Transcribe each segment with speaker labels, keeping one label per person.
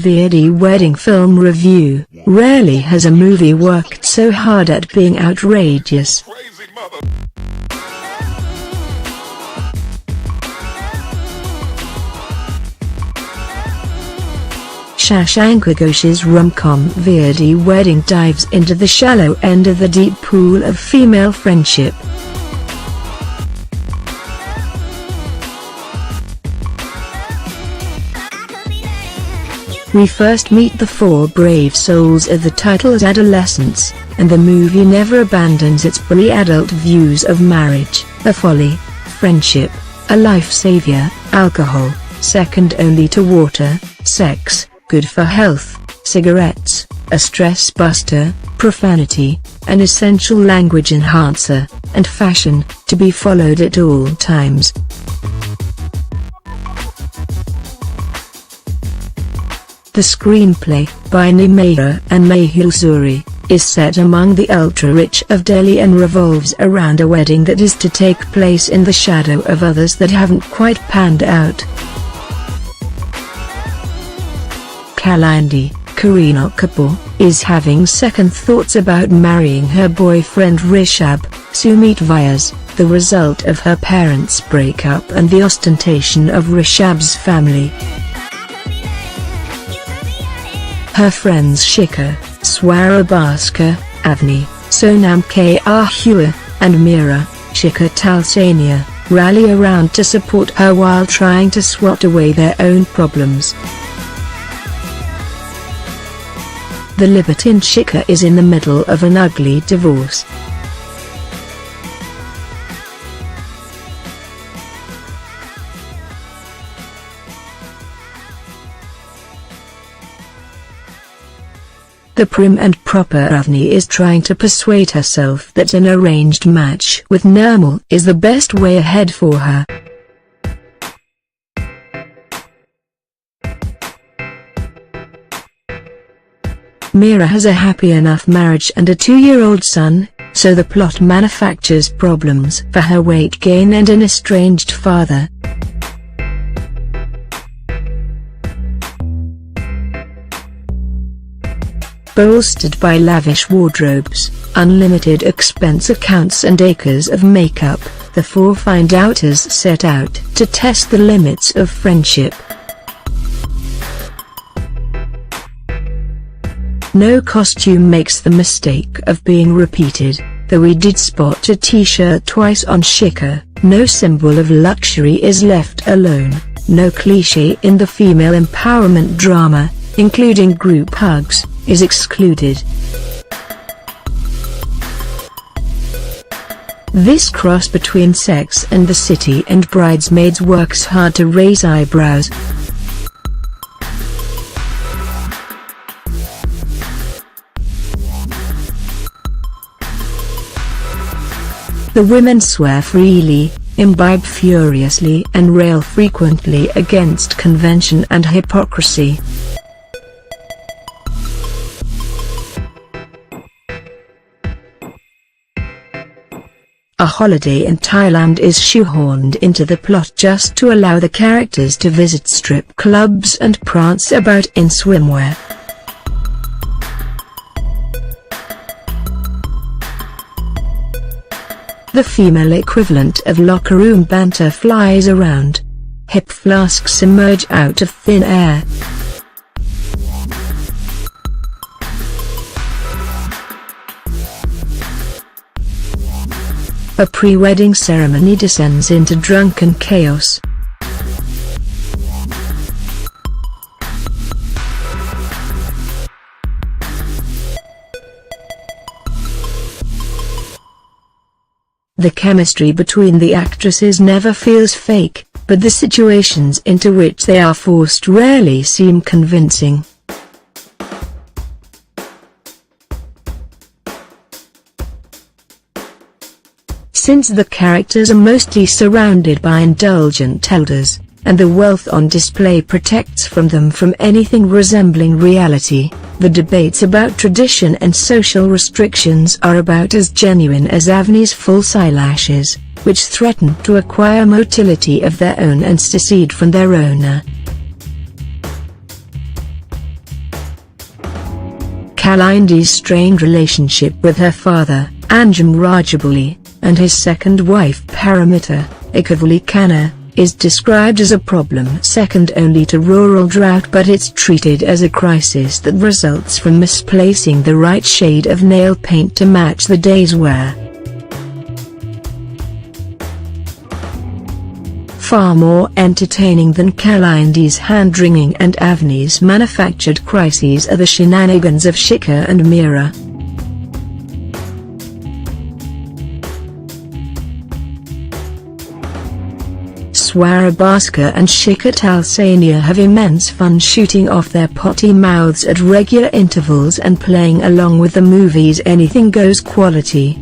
Speaker 1: Veere Wedding Film Review. Rarely has a movie worked so hard at being outrageous. Shashank Ghosh's rom-com Veere Wedding dives into the shallow end of the deep pool of female friendship. We first meet the four brave souls of the title's adolescence, and the movie never abandons its pre-adult views of marriage, a folly, friendship, a life savior, alcohol, second only to water, sex, good for health, cigarettes, a stress buster, profanity, an essential language enhancer, and fashion, to be followed at all times. The screenplay, by Veere and Mehul Suri, is set among the ultra-rich of Delhi and revolves around a wedding that is to take place in the shadow of others that haven't quite panned out. Kareena Kapoor, is having second thoughts about marrying her boyfriend Rishabh, Sumit Vyas, the result of her parents' breakup and the ostentation of Rishabh's family. Her friends Shikha, Swara, Bhaskar, Sonam K Ahuja, and Veere, Shikha Talsania, rally around to support her while trying to swat away their own problems. The libertine Shikha is in the middle of an ugly divorce. The prim and proper Avni is trying to persuade herself that an arranged match with Nirmal is the best way ahead for her. Veere has a happy enough marriage and a 2-year-old son, so the plot manufactures problems for her weight gain and an estranged father. Bolstered by lavish wardrobes, unlimited expense accounts and acres of makeup, the four find-outers set out to test the limits of friendship. No costume makes the mistake of being repeated, though we did spot a t-shirt twice on Shikha. No symbol of luxury is left alone, no cliché in the female empowerment drama, including group hugs, is excluded. This cross between Sex and the City and Bridesmaids works hard to raise eyebrows. The women swear freely, imbibe furiously and rail frequently against convention and hypocrisy. A holiday in Thailand is shoehorned into the plot just to allow the characters to visit strip clubs and prance about in swimwear. The female equivalent of locker room banter flies around. Hip flasks emerge out of thin air. A pre-wedding ceremony descends into drunken chaos. The chemistry between the actresses never feels fake, but the situations into which they are forced rarely seem convincing. Since the characters are mostly surrounded by indulgent elders, and the wealth on display protects them from anything resembling reality, the debates about tradition and social restrictions are about as genuine as Avni's false eyelashes, which threaten to acquire motility of their own and secede from their owner. Kalindi's strained relationship with her father, Anjum Rajabali, and his second wife Paramita, Ikavuli Khanna, is described as a problem second only to rural drought, but it's treated as a crisis that results from misplacing the right shade of nail paint to match the day's wear. Far more entertaining than Kalindi's hand-wringing and Avni's manufactured crises are the shenanigans of Shikha and Veere. Swara, Bhaskar and Shikha Talsania have immense fun shooting off their potty mouths at regular intervals and playing along with the movie's anything goes quality.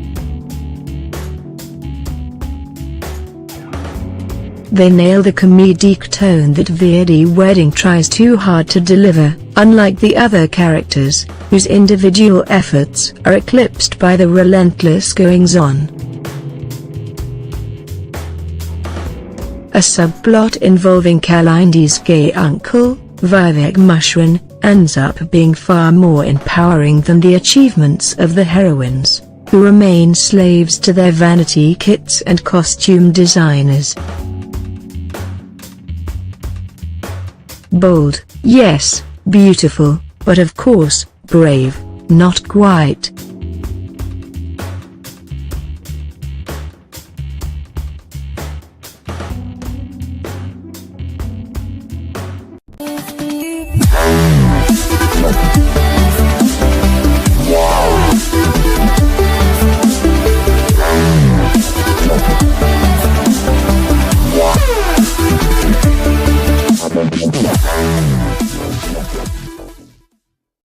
Speaker 1: They nail the comedic tone that Veere wedding tries too hard to deliver, unlike the other characters, whose individual efforts are eclipsed by the relentless goings-on. A subplot involving Kalindi's gay uncle, Vivek Mushran, ends up being far more empowering than the achievements of the heroines, who remain slaves to their vanity kits and costume designers. Bold, yes, beautiful, but of course, brave, not quite.